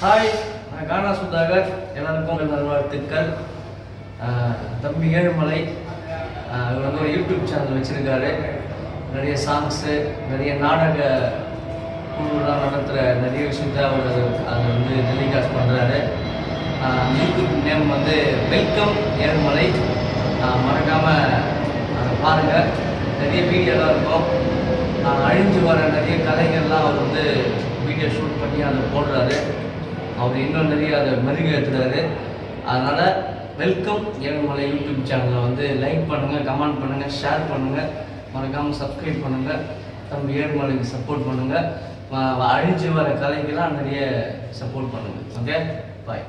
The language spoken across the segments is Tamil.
ஹாய், நான் கானா சுதாகர். எல்லாருக்கும் நல்வாழ்த்துக்கள். தம்பி ஏழுமலை இவர் வந்து ஒரு யூடியூப் சேனல் வச்சுருக்காரு. நிறைய சாங்ஸு, நிறைய நாடக குழுலாம் நடத்துகிற நிறைய விஷயத்த அவர் அதை வந்து டெலிகாஸ்ட் பண்ணுறாரு. யூடியூப் நேம் வந்து வெல்கம் ஏழுமலை. மறக்காமல் அதை பாருங்கள். நிறைய வீடியோலாம் இருக்கும். அழிஞ்சு வர நிறைய கலைகள்லாம் அவர் வந்து வீடியோ ஷூட் பண்ணி அதை போடுறாரு. அவர் இன்னும் நிறைய அதை மெருகேற்றுறாரு. அதனால் வெல்கம் ஏழுமலை யூடியூப் சேனலை வந்து லைக் பண்ணுங்கள், கமெண்ட் பண்ணுங்கள், ஷேர் பண்ணுங்கள், மறக்காமல் சப்ஸ்கிரைப் பண்ணுங்கள். தம்பி ஏழுமலைக்கு சப்போர்ட் பண்ணுங்கள். அழிஞ்சு வர கலைக்கெல்லாம் நிறைய சப்போர்ட் பண்ணுங்கள். ஓகே, பாய்.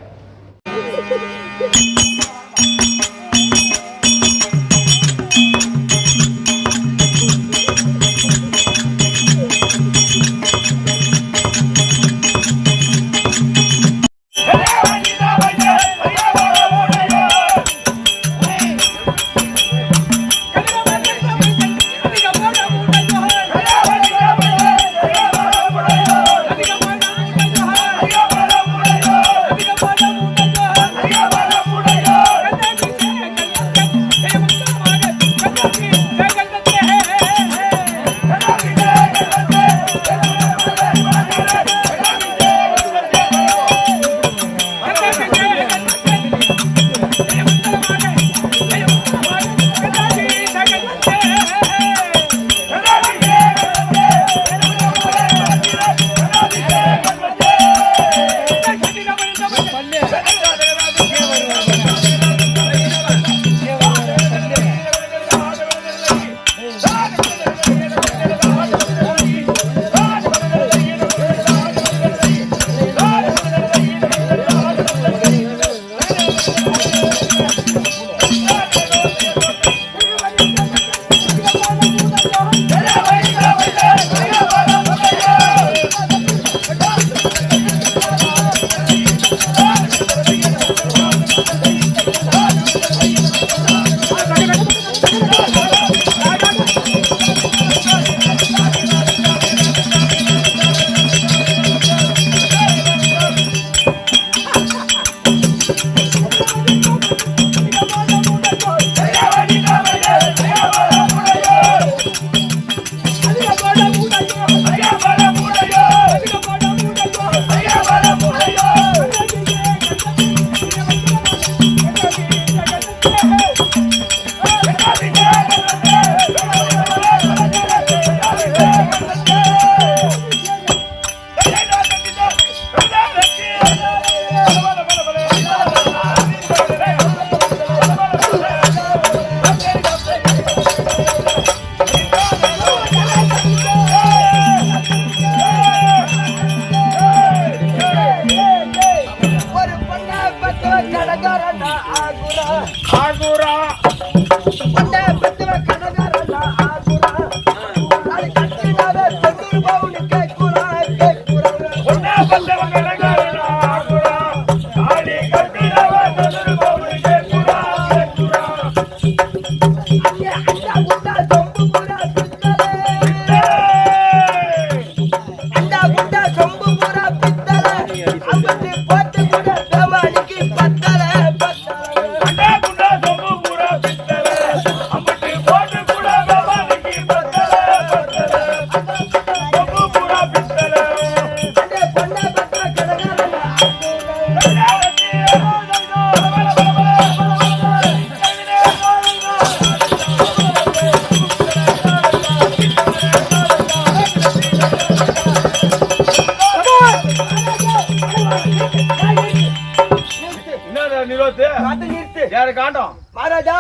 மகாராஜா,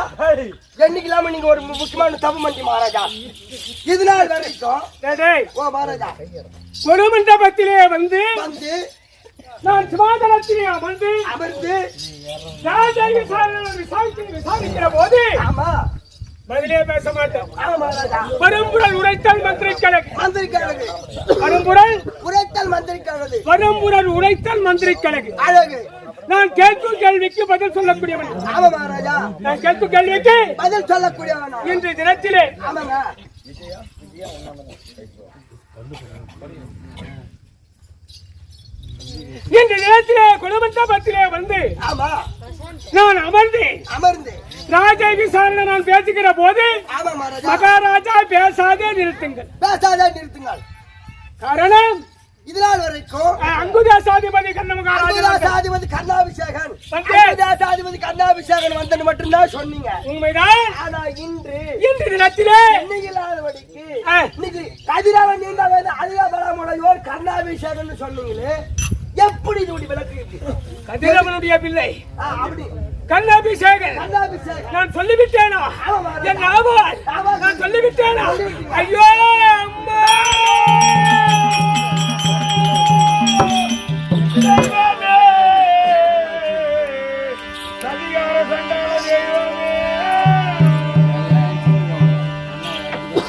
என்னைக்கெல்லாம நீங்க ஒரு முக்கியமான தப்பு பண்ணி மகாராஜா. இதனால் வரைக்கும் மகாராஜா ஒரு மண்டபத்திலே வந்து நான் சிவாதனத்திலே அமர்ந்து விசாரிக்கிற போது பதிலே பேச மாட்டேன். பரம்புரல் உரைத்தல் மந்திரிக்கழகு, பரம்புரல் உரைத்தல் மந்திரிக்கழகு. நான் கேட்கும் கேள்விக்கு பதில் சொல்லக்கூடியவன். நான் கேட்கும் கேள்விக்கு பதில் சொல்லக்கூடியவன். இன்று தினத்திலே இன்று நேரத்தில் மண்டபத்திலே வந்து ஆமா நான் அமர்ந்தேன். அமர்ந்து ராஜா விசாரணை நான் பேசுகிற போது ஆமா மகாராஜா மகாராஜா பேசாதே நிறுத்துங்கள். பேசாதே நிறுத்துங்கள். காரணம் இதனால் வரைக்கும் அங்குதாசாதிபதி கண்ணமகாராஜாதிபதி கண்ணாபிஷேகன் அங்குதாசாதிபதி கண்ணாபிஷேகன் வந்தது மட்டும்தான் சொன்னீங்க. உண்மைதான். ஆனா இன்று தினத்திலே இன்னைக்கு இன்னைக்கு கதிரவன் நீண்ட வேலை அதிகபலமுடையோர் கண்ணாபிஷேகன் சொன்னீங்களே, எப்படி இது விளக்கு? கதிரவனுடைய பிள்ளை அப்படி கண்ணாபிஷேகன் நான் சொல்லிவிட்டேனா? என் ஆவால் நான் சொல்லிவிட்டேனா? ஐயோ அம்மா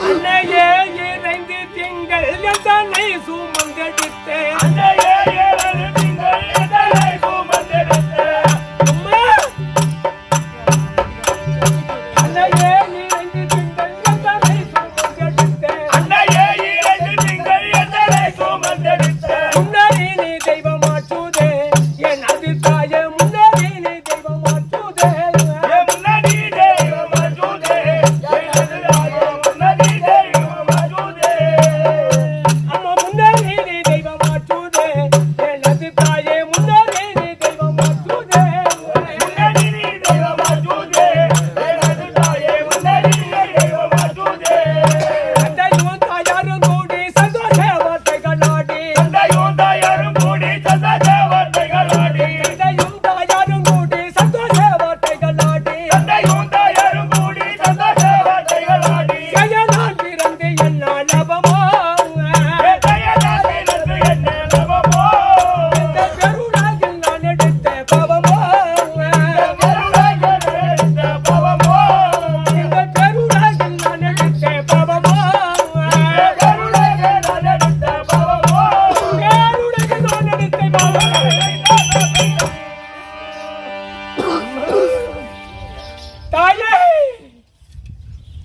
அன்னையே இறைந்து திங்கள் எதனை சுமந்தெடுத்தே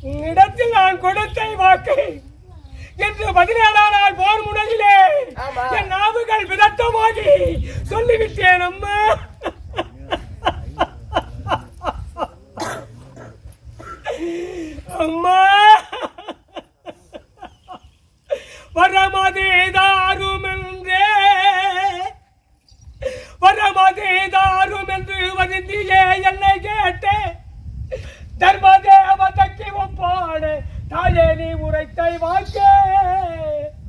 உன்னிடத்தில் நான் கொடுத்த வாக்கு என்று 17 நாள் போர் முனையிலே என் நாவுகள் விதட்டமாகி சொல்லிவிட்டேன் அம்மா. அம்மா வரமதேதாரும் என்று வருந்தியே என்னை கேட்டே தர்மதேவதைக்கு ஒப்பான தாயே நீ உரைத்தை வாக்கே.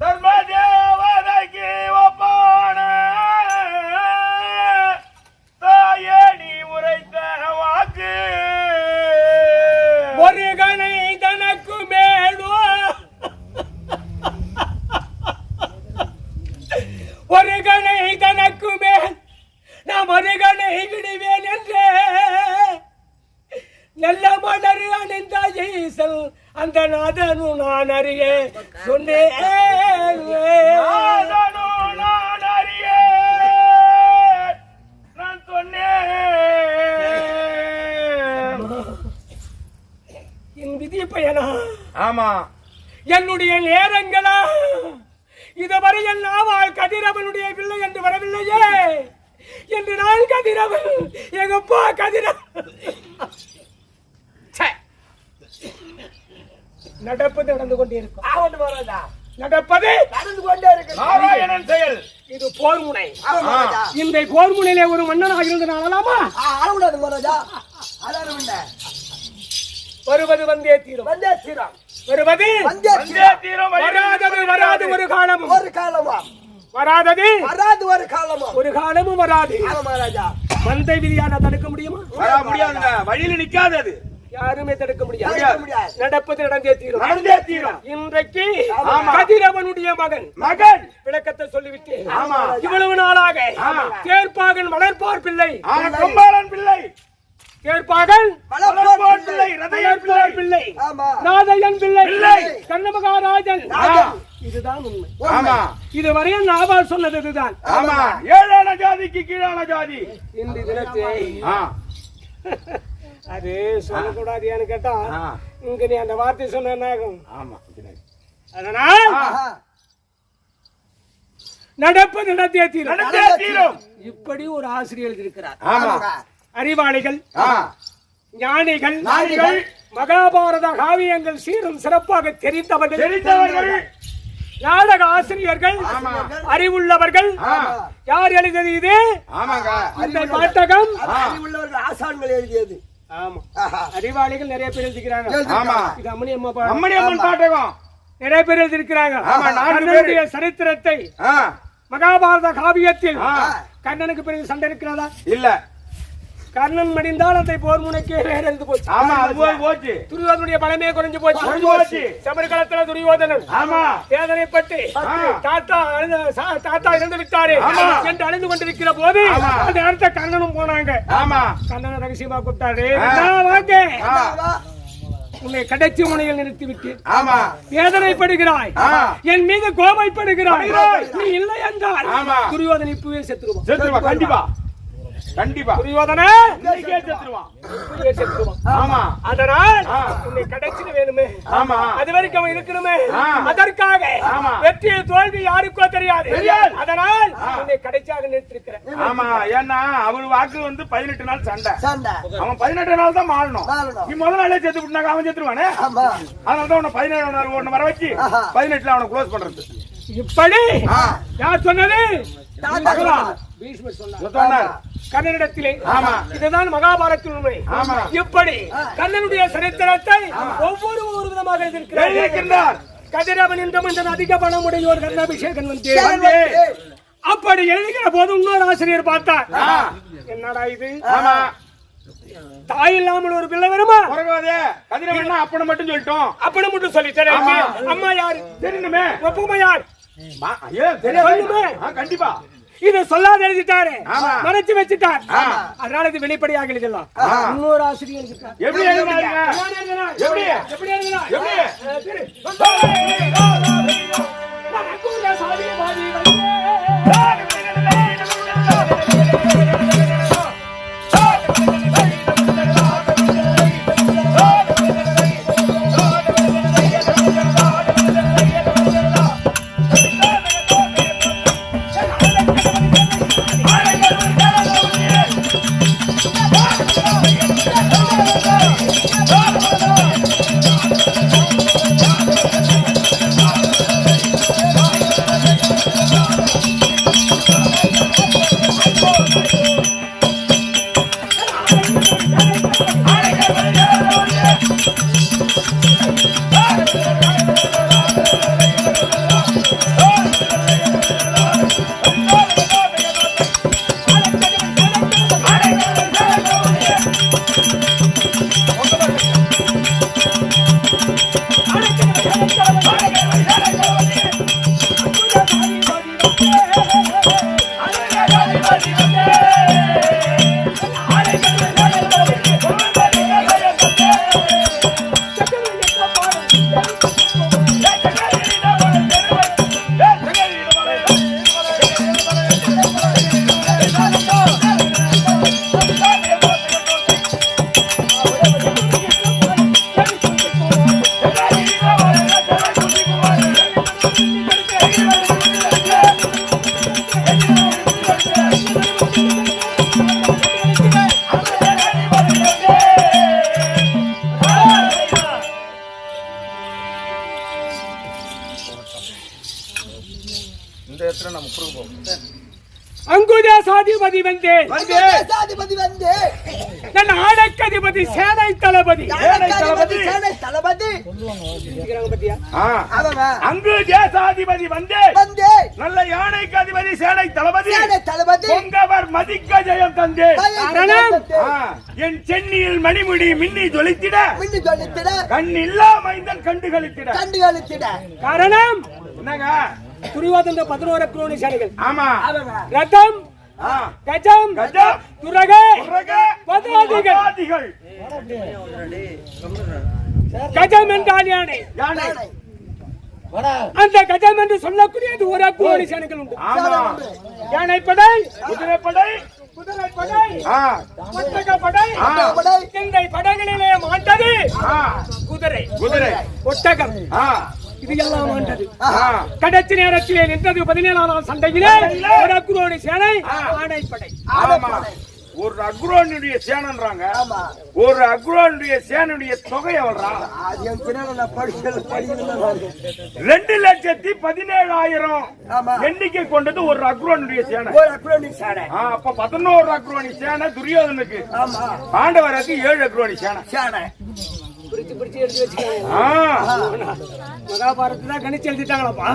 தர்மதேவதைக்கு ஒப்பான தாயே நீ உரைத்த வாக்கு ஒரு கணை தனக்கு மேலோ ஒரு கணை தனக்கு மேல் நான் ஒரு கணை விடுவேன் என்றே நல்ல மலர் அணிந்த ஈசல் அந்த நாதனு நான் அறிய சொன்னேன். நான் சொன்னேன் என் விதி பயனா? ஆமா. என்னுடைய நேரங்களா இதுவரை என் நாவால் கதிரவனுடைய பிள்ளை என்று வரவில்லையே என்று நான் கதிரவன் எங்கப்பா கதிரவன் நடப்பது நடந்து கொண்டே இருக்கும். நடப்பது நடந்து கொண்டே இருக்கு. நாராயணன் செயல் இது போர் முனை. இந்த போர் முனையிலே ஒரு மன்னனாக இருந்து நான் ஆளாமா? ஆளக்கூடாது மகாராஜா. அதான வருவது வந்தே தீரும். வந்தே தீரும். வருவது வந்தே தீரும். வராது ஒரு காலமும். ஒரு காலமா வராதது வராது ஒரு காலமா ஒரு காலமும் வராது. மகாராஜா மந்தை விதியான தடுக்க முடியுமா? வர முடியாதுங்க. வழியில நிக்காதது. யாருமே தடுக்க முடியாது. நடப்பது நடந்தே தீரும். நடந்தே தீரும். இன்றைக்கு கதிரவனுடைய மகன் விளக்கத்தை சொல்லிவிட்டேன். இவ்வளவு நாளாக தேர்ப்பாகன் வளர்ப்பார் பிள்ளை, கொம்பாளன் பிள்ளை, தேர்ப்பாகன் வளர்ப்பார் பிள்ளை, வளர்ப்பார் பிள்ளை, நாதையன் பிள்ளை, கண்ணமகாராஜன். இதுதான் உண்மை. ஆமா. இதுவரையும் நாவால் சொன்னது இதுதான். ஆமா. ஏழான ஜாதிக்கு கீழான ஜாதி. இந்த தினத்தை அது சொல்லக்கூடாது கேட்டா இங்க நீ அந்த வார்த்தை சொன்னாகும். அதனால் நடப்பது நடந்தே தீரும். இப்படி ஒரு ஆசிரியர் இருக்கிறார். ஆமா. அறிவாளிகள், ஆ. ஞானிகள், ஞானிகள், மகாபாரத காவியங்கள் சீரும் சிறப்பாக தெரிந்தவர்கள், நாடக ஆசிரியர்கள், அறிவுள்ளவர்கள். யார் எழுதியது இது? ஆமாங்க. இந்த பாட்டகம் அறிவுள்ளவர்கள் ஆசான்கள் எழுதியது. ஆமா. அறிவாளிகள் நிறைய பேர் எழுதிக்கிறாங்க. ஆமா. இது அம்மணி அம்மன் பாட்டகம் நிறைய பேர் எழுதியிருக்கிறாங்க. ஆமா, 4 கண்ணனுடைய சரித்திரத்தை ஆ. மகாபாரத காவியத்தில் கண்ணனுக்கு பிறகு சண்டை இருக்கிறதா? இல்ல. கர்ணன் மடிந்தால் அந்த போர் முனைக்கே வேற இருந்து போச்சு. ஆமா, அது போச்சு. துரியோதனுடைய பலமே குறைஞ்சு போச்சு. சமர்காலத்துல துரியோதனன் ஆமா வேதனைப்பட்டு தாத்தா இறந்து விட்டாரே என்று அழிந்து கொண்டிருக்கிற போது அந்த இடத்த கர்ணனும் போனாங்க. ஆமா. கர்ணனை ரகசியமா கூப்பிட்டாரு. உன்னை கடைசி முனையில் நிறுத்தி விட்டு வேதனைப்படுகிறாய், என் மீது கோபப்படுகிறாய். நீ இல்லை என்றால் துரியோதனை இப்பவே செத்துருவான். கண்டிப்பா கண்டிப்பா துரியோதன ஆமா. அதனால் உன்னை கடைசி வேணுமே, அது வரைக்கும் அவன் இருக்கணுமே. அதற்காக வெற்றி தோல்வி யாருக்கோ தெரியாது. அதனால் உன்னை கடைசியாக நிறுத்திருக்கிறேன். ஆமா. ஏன்னா அவரு வாக்கு வந்து 18 நாள் சண்டை. அவன் 18 நாள் தான் மாறணும். நீ முதல் நாளே செத்து விட்டாங்க, அவன் செத்துருவானே. அதனாலதான் உன்னை 17 நாள் ஒண்ணு வர வச்சு 18ல அவனை க்ளோஸ் பண்றது. இப்படி யார் சொன்னது? கண்ணனிடத்திலே. இதுதான் மகாபாரதத்தின் உண்மை. இப்படி கண்ணனுடைய சரித்திரத்தை ஒவ்வொரு விதமாக எழுதியிருக்கிறார். கதிரவன் என்ற அதிக பணம் உடையோர் கண்ணாபிஷேகன் வந்து அப்படி எழுதுகிற போது இன்னொரு ஆசிரியர் பார்த்தார். என்னடா இது? தாய் இல்லாமல் ஒரு பிள்ளை வருமா? கதிரவன் அப்பனை மட்டும் சொல்லிட்டோம். அப்பனை மட்டும் சொல்லிட்டேன். அம்மா யாரு தெரியணுமே. ஒப்புமை யார்? கண்டிப்பா. இதை சொல்லாத எழுதிட்டாரு, மறைச்சு வச்சுட்டார். அதனால இது வெளிப்படையாக எழுதலாம். இன்னொரு ஆசிரியர் எப்படி எழுதினாங்க? எப்படி எப்படி அங்குஜாசாதிபதி வந்தேன். நான் ஆடக்கதிபதி சேனை தளபதி. அங்குஜாசாதிபதி வந்தேன். நல்ல யானைக்கு அதிபதி சேனை தளபதி. பொங்கவர் மதிக்க ஜெயம் தந்தேன். என் சென்னியில் மணிமுடி மின்னி ஜொலித்திட கண் இல்லா மைந்தன் கண்டுகளித்திட. காரணம் என்னங்க? துரியோதன 11 குரோனி சேனைகள். ஆமா. ரதம், கஜம், துரக, பதாதிகள். கஜம் என்றால் யானை. அந்த கஜம் என்று சொல்லக்கூடியது ஒரு குரோனி சேனைகள் உண்டு. யானைப்படை, குதிரைப்படை, ஒட்டகப்படை. இந்த படைகளிலே மாட்டது குதிரை, ஒட்டகம். இது இது எல்லாம் ஆண்டது. கடைசி நேரத்திலே நின்றது 17ஆம் நாள் சண்டையிலே ஒரு அக்ரோனி சேனை ஆணைப்படை. ஒரு அக்ரோனுடைய சேனன்றாங்க. ஒரு அக்ரோனுடைய சேனுடைய தொகை எவ்வளோ? 2,17,000 எண்ணிக்கை கொண்டது ஒரு அக்ரோனுடைய சேனை. அப்ப 11 அக்ரோனி சேனை துரியோதனுக்கு, பாண்டவருக்கு 7 அக்ரோனி சேனை. பிரிச்சு பிரிச்சு எடுத்து வச்சுக்காங்க. மகாபாரதத்தை கணிச்சு எழுதிட்டாங்களப்பா.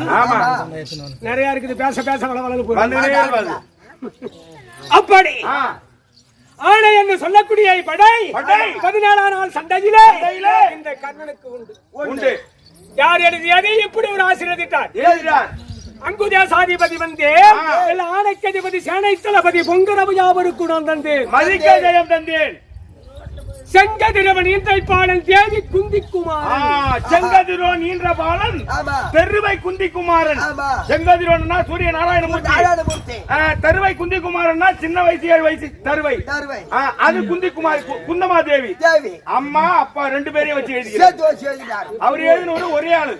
நிறைய இருக்குது, பேச பேச வளர்ந்து அப்படி ஆணை என்று சொல்லக்கூடிய படை 17ஆம் நாள் சண்டையிலே இந்த கர்ணனுக்கு உண்டு. யார் எழுதியது? இப்படி ஒரு ஆசீர்வதித்தார். அங்குதேசாதிபதி வந்து ஆணைக்கு அதிபதி சேனை தளபதி பொங்கரவு யாவருக்கும் தந்தேன், மதிக்க ஜெயம் தந்தேன். செங்கதிரவன் ஈன்றபாலன் தேவி குந்திக்குமாரன். செங்கதிரோன் ஈன்ற பாலன் தெருவை குந்திக்குமாரன். செங்கதிரோன் சூரிய நாராயணமூர்த்தி, தெருவை குந்திக்குமாரன் சின்ன வயசு 7 வயசு தருவை. அது குந்திக்குமாரி குந்தமாதேவி அம்மா அப்பா 2 பேரையும் வச்சு எழுதினார். அவர் எழுதின ஒரே ஆளு.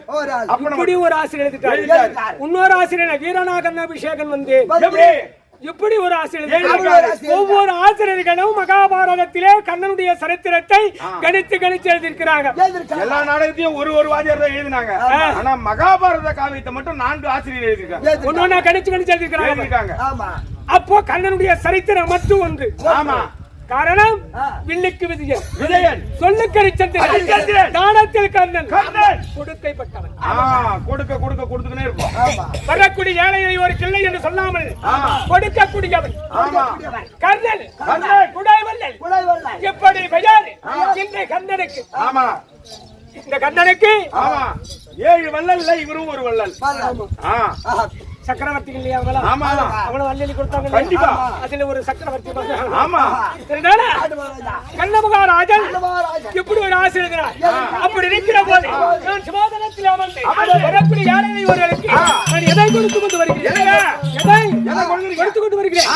அப்படி ஒரு ஆசிரியர் எழுதிட்டார். இன்னொரு ஆசிரியர் வீரநாகன் அபிஷேகன் வந்து இப்படி ஒரு ஆசிரியர். ஒவ்வொரு ஆசிரியர்களும் மகாபாரதத்திலே கண்ணனுடைய சரித்திரத்தை கணித்து எழுதியிருக்கிறாங்க. எல்லா நாடகத்தையும் ஒரு வாத்தியார் தான் எழுதினாங்க. ஆனா மகாபாரத காவியத்தை மட்டும் 4 ஆசிரியர் எழுதியிருக்காங்க. ஒன்னொன்னா கணிச்சு எழுதியிருக்கிறாங்க. அப்போ கண்ணனுடைய சரித்திரம் மட்டும் ஒன்று. ஆமா, காரணம் வில்லுக்கு விஜயன், சொல்லுக்கரி சந்திரன், தானத்தில் கர்ணன், கொடுக்கைப்பட்டவன். கொடுத்துக்கிட்டே இருக்கும். வரக்கூடிய ஏழையை ஒரு கிள்ளை என்று சொல்லாமல் கொடுக்கக்கூடியவன் கர்ணன், குடைவல்லன். எப்படி பெயர் இந்த கர்ணனுக்கு? இந்த கர்ணனுக்கு 7 வள்ளல்ல, இவரும் ஒரு வள்ளல். சக்கரவர்த்தி இல்லையா? அவங்கள வள்ளி கொடுத்தாங்க. கண்டிப்பா அதுல ஒரு சக்கரவர்த்தி. கண்ணமகாராஜன் இப்படி ஒரு ஆசிரியர். அப்படி இருக்கிற போது நான் சிவாதனத்தில் அமர்ந்து வரக்கூடிய யாரை ஒருவருக்கு நான் எதை கொடுத்து கொண்டு வருகிறேன்? கொடுத்து கொண்டு வருகிறேன்.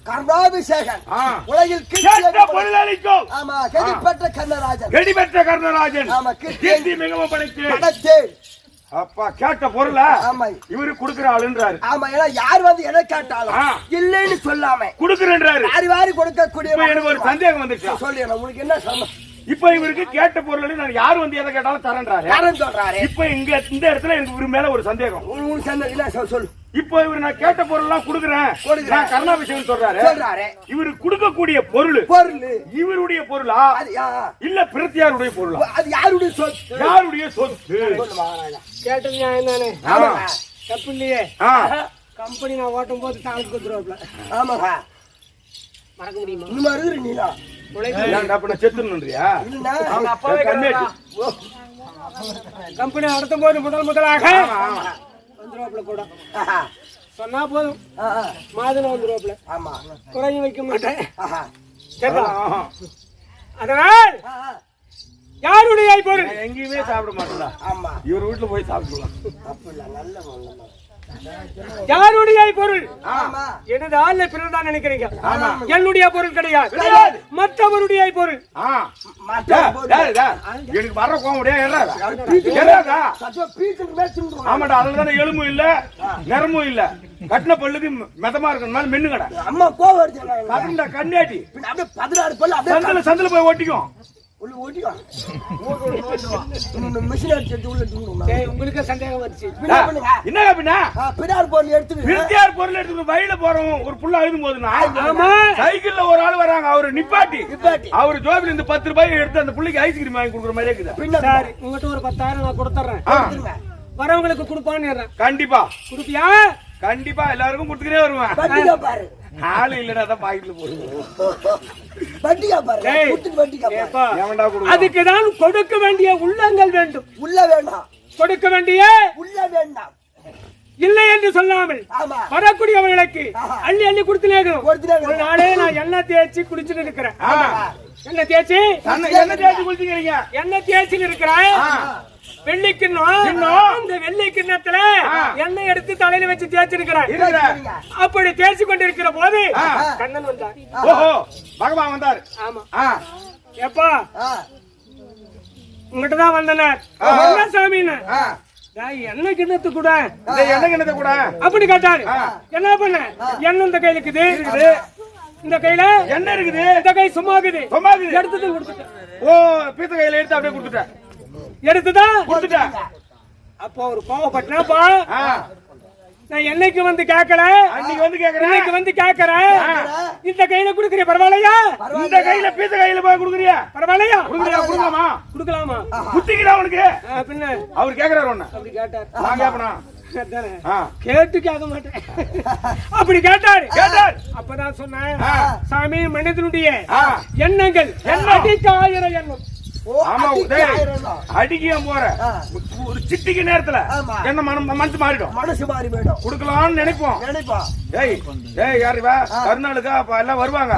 கர்ணாபிஷேகன் உலகில் கெடிபெற்ற கர்ணராஜன் கீர்த்தி மிகவும் படைத்தேன். அப்பா கேட்ட பொருள இவரு குடுக்கிற ஆளுன்றாரு. ஆமா, ஏன்னா யார் வந்து எதை கேட்டாலும் இல்லைன்னு சொல்லாம குடுக்குறேன்றாரு. வாரி கொடுக்கக்கூடிய எனக்கு ஒரு சந்தேகம் வந்துச்சு. சொல்லு, உங்களுக்கு என்ன சந்தேகம்? இப்ப இவருக்கு கேட்ட பொருள் நான் யார் வந்து எதை கேட்டாலும் தரேன்றாரு. இப்ப இந்த இடத்துல எனக்கு இவரு மேல ஒரு சந்தேகம். சொல்லு. இப்போ இவரு நான் கேட்ட பொருள் எல்லாம் குடுக்குறேன், கர்ணாபிஷேகம் சொல்றாரு. இவரு கொடுக்கக்கூடிய பொருள் இவருடைய பொருளா இல்ல பிரத்தியாருடைய பொருளா? அது யாருடைய சொத்து? யாருடைய சொத்து? கேட்டது நியாயம் தானே? தப்பு இல்லையே. கம்பெனி நான் ஓட்டும் போது தாளுக்கு கொடுத்துருவாப்ல. ஆமாக்கா, மறக்க முடியுமா? இந்த மாதிரி இருக்கு. நீலா கம்பெனி நடத்தும் போது முதலாக வந்துருவாப்ல கூட சொன்னா போதும், மாதம் வந்துருவாப்ல. ஆமா, குறையும் வைக்க மாட்டேன். அதனால் யாருடைய பொருள் எங்கேயுமே சாப்பிட மாட்டேன். ஆமா, இவர் வீட்டுல போய் சாப்பிடலாம். நல்ல யாருடைய பொருள்? ஆமா எனது ஆள்ல பிறதான் நினைக்கிறீங்க. ஆமா. என்னுடைய பொருள் கிடையாது, கிடையாது. மற்றவருடைய பொருள். எனக்கு வர்ற கோவம் ஏறாதா? பீச்சுக்கு மேய்ச்சுட்டு ஆமாடா, அதுலதானே எலும்பும் இல்ல நரமும் இல்ல, கட்டின பல்லுக்கு மெதமா இருக்கணும் மென்னு கடை அம்மா கோவம் வருது. கட்டின கண்ணாட்டி அப்படியே 16 பல்லு அப்படியே சந்தில போய் ஒட்டிக்கும். உள்ள ஓடிவா மிஷின் அடிச்சு உள்ள தூங்குறோம். ஏய், உங்களுக்கு சந்தேகம் வந்துச்சு. என்ன பண்ணுங்க? என்ன பின்ன பின்னார் பொருள் எடுத்துக்கிட்டு விருத்தியார் பொருள் எடுத்து வழியில போறோம். ஒரு புள்ள எழுதும் போதுன்னா ஆமா, சைக்கிள்ல ஒரு ஆள் வராங்க, அவரு நிப்பாட்டி நிப்பாட்டி. அவரு ஜோபில இருந்து 10 ரூபாய் எடுத்து அந்த புள்ளைக்கு ஐஸ்கிரீம் வாங்கி கொடுக்குற மாதிரி இருக்குது. பின்ன சரி, உங்ககிட்ட ஒரு 10,000 நான் கொடுத்துறேன். எடுத்துங்க. வரவங்களுக்கு கொடுப்பான்னு. கண்டிப்பா கொடுப்பியா? கண்டிப்பா எல்லாருக்கும் கொடுத்துக்கிட்டே வருவேன். வட்டியா பாரு, ஆளு இல்லடா, தான் பாக்கெட்ல போடுவோம். வட்டியா பாரு, ஏய், குத்துக்கு வட்டியா பாரு. ஏப்பா, ஏன்டா கொடுக்க? அதுக்குதான் கொடுக்க வேண்டிய உள்ளங்கள் வேண்டும். உள்ள வேண்டாம், கொடுக்க வேண்டிய உள்ள வேண்டாம். இல்லை என்று சொல்லாமல் ஆமா வரக்கூடியவர்களுக்கு அள்ளி அள்ளி கொடுத்துனே கொடுத்துனே ஒரு நாளே நான் எண்ணெய் தேய்ச்சி குளிச்சுட்டு இருக்கிறேன். எண்ணெய் தேய்ச்சி என்ன தேய்ச்சி குளிச்சுக்கிறீங்க? எண்ணெய் தேய்ச்சி இருக்கிறேன். வெள்ளி கிண்ணம், அந்த வெள்ளி கிண்ணத்துல எண்ணெய் எடுத்து தலையில வச்சு தேய்ச்சி இருக்கிறேன். அப்படி தேய்ச்சி கொண்டிருக்கிற போது கண்ணன் வந்தார். ஓஹோ, பகவான் வந்தார். ஆமா, ஆ, எப்பா உங்ககிட்ட தான் வந்தனர். என்ன சாமின்னு என்ன கிண்ணத்து கூட இந்த எண்ணெய் கிண்ணத்தை கூட அப்படி கேட்டாரு. என்ன பண்ண? எண்ணெய் இந்த கையில இருக்குது, இந்த கையில என்ன இருக்குது, இந்த கை சும்மா இருக்குது. சும்மா இருக்குது. எடுத்துட்டு கொடுத்துட்டேன். ஓ, பீத்த கையில எடுத்து அப்படியே கொடுத்துட்டேன். எடுத்துதான் கொடுத்துட்டேன். அப்போ ஒரு கோவப்பட்டனாப்பா, ஆ, நான் என்னைக்கு வந்து கேட்கல, அன்னைக்கு வந்து கேக்குறேன். இன்னைக்கு வந்து கேட்கறேன். இந்த கையில குடுக்கறிய பரவாயில்லையா? இந்த கையில பீத்த கையில போய் கொடுக்குறியா? பரவாயில்லையா? கொடுக்குறியா? கொடுக்கலாமா? குடுக்கலாமா? குத்திக்கிறா அவனுக்கு. பின்ன அவர் கேக்குறாரு ஒண்ணு. அப்படி கேட்டார். நான் கேப்பனா? அதானே. ஆ, கேட்டு கேட்க மாட்டேன். அப்படி கேட்டாரு. கேட்டார். அப்பதான் சொன்னேன், ஆ, சாமி மனிதனுடைய ஆ, எண்ணங்கள் அடிக்கு 1000 எண்ணம். ஆமா, அடிக்கிய போற ஒரு சிட்டிக்கு நேரத்துல ஆமா. என்ன மனசு மாறிடும், மனசு மாறி போயிடும். கொடுக்கலாம்னு நினைப்போம். நினைப்பா ஏய் ஏய், யாரு வா கருநாளுக்கா அப்ப எல்லாம் வருவாங்க.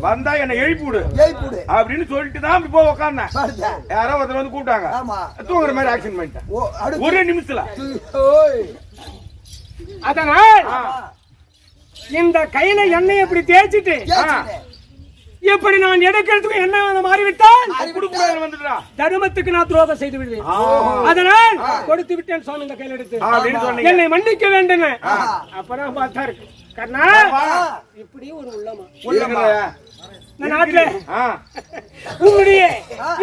வந்தா என்ன எழுப்பி விடு ஜெயிப்புடு அப்படின்னு சொல்லிட்டு தான் இப்போ உட்கார்ந்தேன். பாருங்க. யாரோ ஒருத்தர் வந்து கூப்பிட்டாங்க. ஆமா. தூங்குற மாதிரி ஆக்ஷன் பண்ணிட்டேன் ஓ, அடுத்து ஒரே நிமிஷத்துல. ஓய். அதனால் ஆ, இந்த கையில எண்ணெய் எப்படி தேய்ச்சிட்டு ஜெயிச்சுடு. எப்படி நான் எடுக்கிறதுக்கு என்ன மாறிவிட்டால் குடுக்குறாரு வந்துட்டா தர்மத்துக்கு நான் துரோகம் செய்து விடுவேன். ஆ. அதனால் கொடுத்து விட்டேன் சுவாமி இந்த கையில எடுத்து. அப்படின்னு சொன்னீங்க. என்னை மன்னிக்க வேண்டும். அப்பதான் பார்த்தாரு கண்ணா, இப்படி ஒரு உள்ளமா உள்ளமா இந்த நாட்டுல ஆ, உங்களுடைய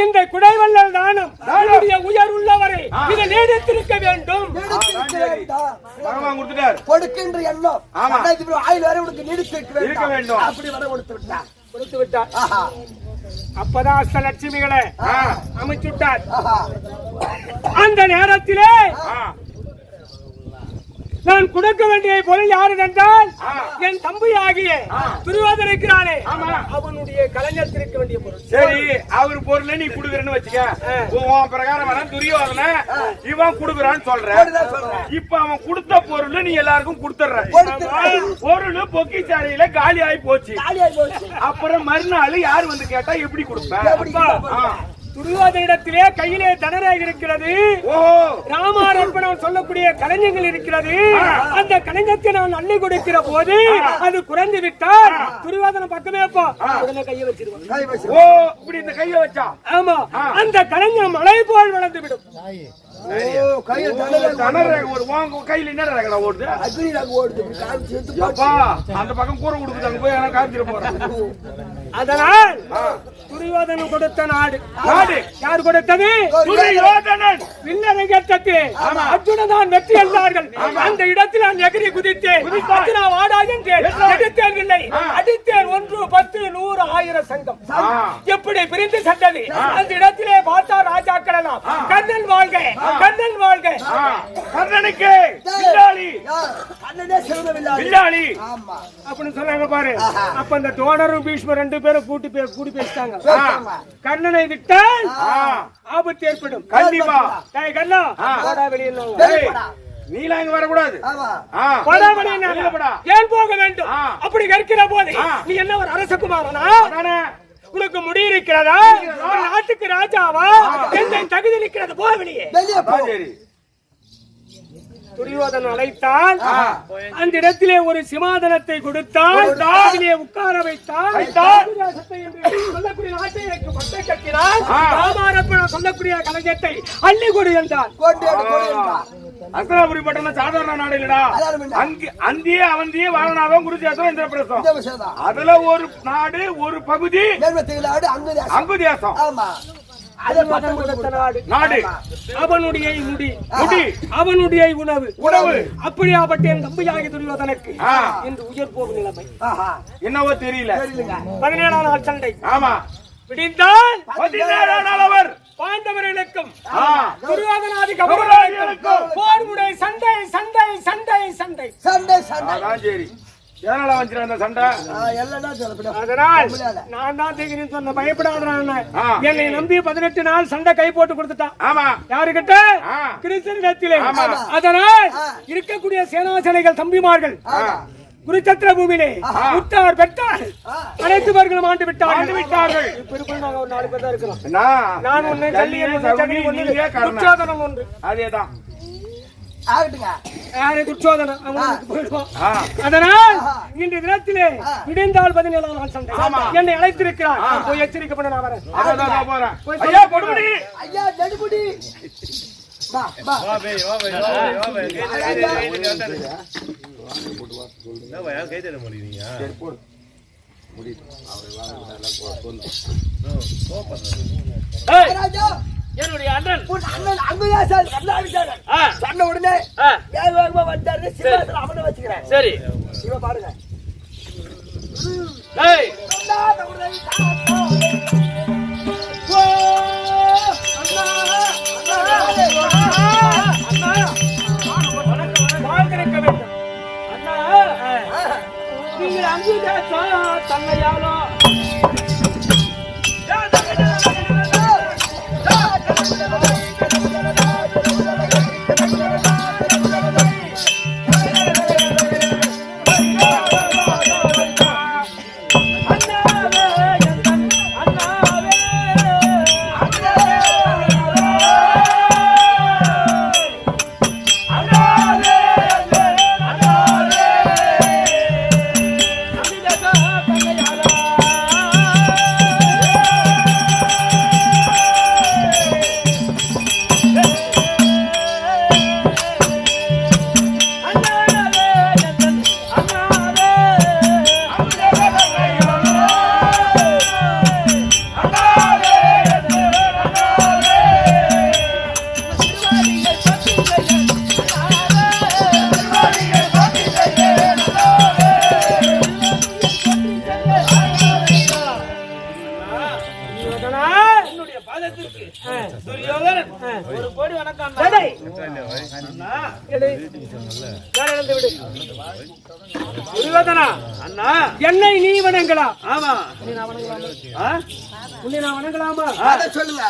இந்த குடைவள்ளல் தானம் உங்களுடைய உயர் உள்ளவரை இதை நீடித்திருக்க வேண்டும். நீடித்திருக்க வேண்டாம். பகவான் கொடுத்துட்டார். கொடுக்கின்ற எண்ணம் ஆமா. அன்னைக்கு இவ்வளவு ஆயுள் வரை உனக்கு நீடித்திருக்க இருக்க வேண்டும். அப்படி வர கொடுத்து விட்டார். கொடுத்து விட்டார். ஆஹா அப்பதான் அஷ்டலட்சுமிகளை ஆ, அமைச்சுட்டார். ஆஹா அந்த நேரத்திலே ஆ, நான் கொடுக்க வேண்டிய பொருள் யாரு என்றால் ஆ. என் தம்பி ஆகிய துரியோதனன் இருக்கிறானே, ஆமா. அவனுடைய கலைஞத்திற்கு வேண்டிய பொருள். சரி, அவர் பொருளை நீ குடுக்குறன்னு வச்சுக்க. உன் பிரகாரம் வர துரியோதன இவன் குடுக்குறான்னு சொல்ற. இப்ப அவன் கொடுத்த பொருள் நீ எல்லாருக்கும் கொடுத்துற. பொருள் பொக்கிச்சாலையில காலி ஆகி போச்சு. காலியாய் போச்சு. அப்புறம் மறுநாள் யார் வந்து கேட்டா எப்படி எப்படி கொடுப்ப? துரியோதனிடத்திலே கையிலே தனரேகை இருக்கிறது, ஓஹோ, ராமாரப்பணம் சொல்லக்கூடிய கலைஞர்கள் இருக்கிறது. அந்த கலைஞத்தை நான் அள்ளி கொடுக்கிற போது அது குறைந்து விட்டால் துரியோதன பக்கமே போ உடனே கையை வச்சிருவான். கை வச்சு. ஓ, இப்படி இந்த கைய வச்சா ஆமா, அந்த கலைஞர் மலை போல் வளர்ந்து விடும். ஓ, கையில் தனரேகை. தனரேகை ஒரு வாங்க கையில என்ன ரேகை ஓடுது? அக்னி ரேகை ஓடுது. இப்படி காமிச்சு எடுத்து அப்பா, அந்த பக்கம் கூரை கொடுக்குது, அங்க போய் யாரும் காமிச்சிட போறேன். அதனால் துரியோதனன் கொடுத்த நாடு யார் கொடுத்தது? துரியோதனன். வில்லரங்கத்துக்கு அர்ஜுனன் தான் வெற்றி என்றார்கள். அந்த இடத்தில் நான் எகிரி குதித்தேன். அர்ஜுனா வாடா என்றேன். எடுத்தேன், அடித்தேன். 1, 10, 100, 1000 சங்கம் எப்படி பிரிந்து சென்றது. அந்த இடத்திலே பார்த்தா ராஜாக்கள் எல்லாம் கர்ணன் வாழ்க, கர்ணன் வாழ்க. கர்ணனுக்கு வில்லாளி, யார்? அண்ணனே சிறந்த வில்லாளி. வில்லாளி ஆமா. அப்படின்னு சொன்னாங்க பாரு. அப்ப அந்த தோடரும் பீஷ்மர் 2 பேரும் கூடி பேசிட்டாங்க. பேசாம. கர்ணனை விட்டால் ஆபத்து ஏற்படும். கண்டிப்பா. டேய் கர்ணா, போடா வெளியில வா. வெளிப்படா. நீலாம் இங்க வரக்கூடாது. ஆமா. போடா வெளியில வா. ஏன் போக வேண்டும்? அப்படி கேட்கிற போது நீ என்ன ஒரு அரசகுமாரனா? உனக்கு முடி இருக்கிறதா? ஒரு நாட்டுக்கு ராஜாவா? எந்த தகுதி இருக்கிறது? போக வெளியே. வெளியே போ. சரி. துரியோதனன் அழைத்தான். அந்த இடத்திலே ஒரு சிமாதனத்தை கொடுத்தான். அதிலே உட்கார வைத்தான். சொல்லக்கூடிய நாட்டை எனக்கு பட்டை கட்டினான். ராமாரப்பன் சொல்லக்கூடிய கலைஞத்தை அள்ளி கொடு என்றான். அஸ்தினாபுரி பட்டணம் சாதாரண நாடு இல்லடா. அந்திய அவந்திய வாரணாவம் குருஜேசம் இந்திரபிரதேசம். அதுல ஒரு நாடு, ஒரு பகுதி அங்கு தேசம். நாடு அவனுடைய முடி, அவனுடைய உணவு, அப்படியாப்பட்ட என் தம்பியாகி துரியோதனுக்கு இன்று உயிர் போகும் நிலைமை என்னவோ தெரியல. 17ஆம் நாள் சண்டை. ஆமா, விடிந்தால் 17ஆம் நாள் அவர் பாண்டவர்களுக்கும் துரியோதனாதி கௌரவர்களுக்கும் போர் முறை. சண்டை சண்டை சண்டை சண்டை சண்டை சண்டை. சரி, எதனால வந்துச்சு அந்த சண்டை? அதனால் நான் தான் தெரியும் சொன்ன பயப்படாத. என்னை நம்பி 18 நாள் சண்டை கை போட்டு கொடுத்துட்டான். ஆமா, யாருக்கிட்ட? கிருஷ்ணனிடத்திலே. அதனால் இருக்கக்கூடிய சேனாசனைகள் தம்பிமார்கள் குருச்சத்திர பூமியிலே உற்றார் பெற்றார் அனைத்து பேர்களும் ஆண்டு விட்டார்கள். இப்ப நாங்க ஒரு 4 பேர் தான் இருக்கிறோம். நான் ஒண்ணு, ஜல்லியன் ஒண்ணு, ஜெகன் ஒண்ணு, துச்சோதனன் ஒன்று. அதேதான். துச்சோதனன் அவனுக்கு போயிடுவான். அதனால் இன்று தினத்திலே இணைந்தால் 17ஆம் நாள் சண்டை. என்னை அழைத்திருக்கிறார். போய் எச்சரிக்கை பண்ண நான் வரேன். ஐயா கொடுமுடி, ஐயா நடுமுடி, வா வா வா பே வா பே வா பே நான் வயா கை தேட முடியீங்க. சரி போடு முடி அவரை வாங்க போலாம். ஏய் ராஜா, என்னுடைய அண்ணன் உன் அண்ணன் அங்கயா சார் கண்ணாடிச்சாரு. சொன்ன உடனே வேகமா வந்தாரு. சிவாசல அவனை வச்சுக்கிறேன். சரி இவ பாருங்க. ஏய் சொல்லாத உடனே ஓ அண்ணா வாழ்ந்திருக்க வேண்டும். அண்ணா நீங்கள் அங்கீகாரா தன்னையாலோ என்னை நீ வணங்கலா? ஆமா, உன்னை நான் வணங்கலாமா? சொல்லுங்க.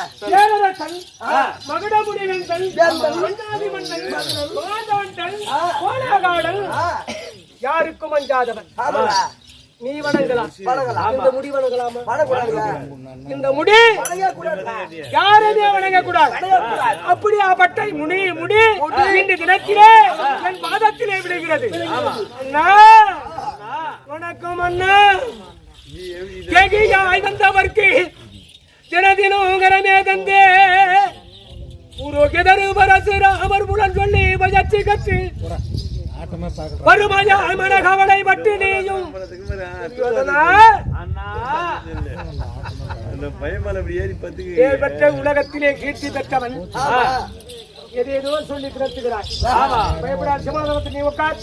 மகுடமுடிவன் யாருக்கும் அஞ்சாதவன். நீ வணங்கலாம். இந்த முடி வணங்கலாமா? இந்த முடி யாரையுமே வணங்க கூடாது. அப்படியாப்பட்ட முடி இந்த தினத்திலே என் பாதத்திலே விடுகிறது. அண்ணா வணக்கம் அண்ணா. வந்தவர்க்கு தினதினம் கரமே தந்தே புரோகிதரு பரசுராமர் புலன் சொல்லி வயற்றி கற்று வருமாயாய் மனகவலை பட்டு நீயும் பெற்ற உலகத்திலே கீர்த்தி பெற்றவன் ஏதேதோ சொல்லி கிடத்துகிறார். பயப்படாத சமாதானத்தை நீ உட்கார்.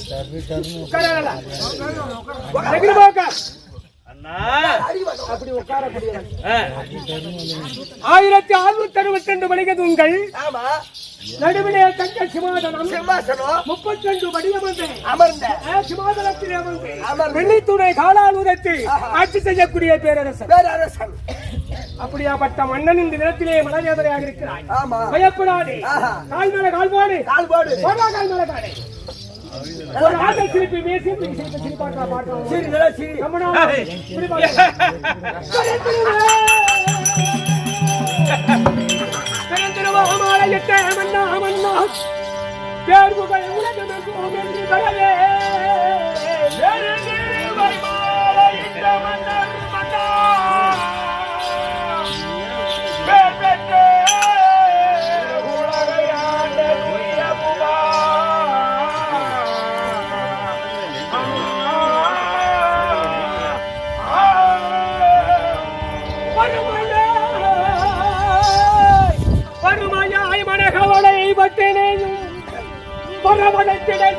அப்படி உட்கார முடியாது. 1662 மணிகதுங்கள் நடுவிலே தங்க சிமாதனம் 32 அமர்ந்த சிமாதனத்தில் அமர்ந்து வெள்ளித்துணை காலால் உதைத்து ஆட்சி செய்யக்கூடிய பேரரசன். அப்படியாப்பட்ட மன்னன் இந்த நிலத்திலே மனவேதனையாக இருக்கிறாய். பயப்படாதே. கால் மேல கால்பாடு கால் மேல காடு. ஒரு ஆட்டல் சிரிப்பி பேசி சிரிப்பாட்டா பாட்டோம். தேர்வுகள் உலகம் என்று பெறவே வறுமையாய் மனகவலை பட்டினையும் பரவடத்திடை